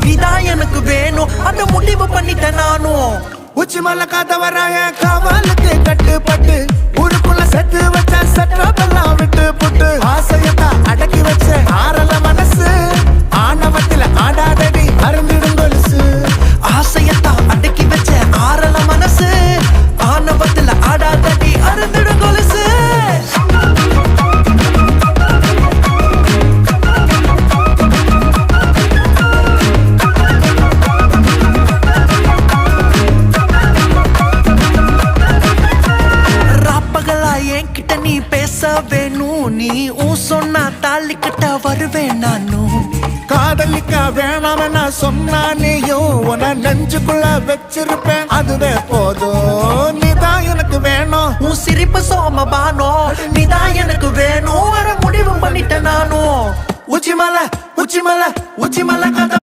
நீதான் எனக்கு வேணும் அந்த முடிவு பண்ணிட்டேன் நானும். உச்சி மலை காத்தவராய காவலுக்கு கட்டுப்பட்டு ஊருக்குள்ள செத்து வச்ச சட்டமெல்லாம் விட்டு புட்டு ஆசையத்தான் அடக்கி வச்ச ஆறல மனசு ஆணவத்துல ஆடாதடி அருந்திடும் கொலுசு. ஆசையத்தான் அடக்கி வச்ச ஆறல மனசு ஆணவத்துல ஆடாதடி அருந்திடும் கொலுசு. என்கிட்ட நீ பேச வேணும் நீ சொன்னா தாலி கிட்ட வருவேன் நானும். காதலிக்க வேணாம் நான் சொன்னா நீயும் உன நெஞ்சுக்குள்ள வச்சிருப்பேன் அதுவே போதும். நீதான் எனக்கு வேணும் உன் சிரிப்பு சோமபானோ நீதான் எனக்கு வேணும் வர முடிவு பண்ணிட்டேன் நானும். உச்சி மலை உச்சி மலை உச்சி மலை கதை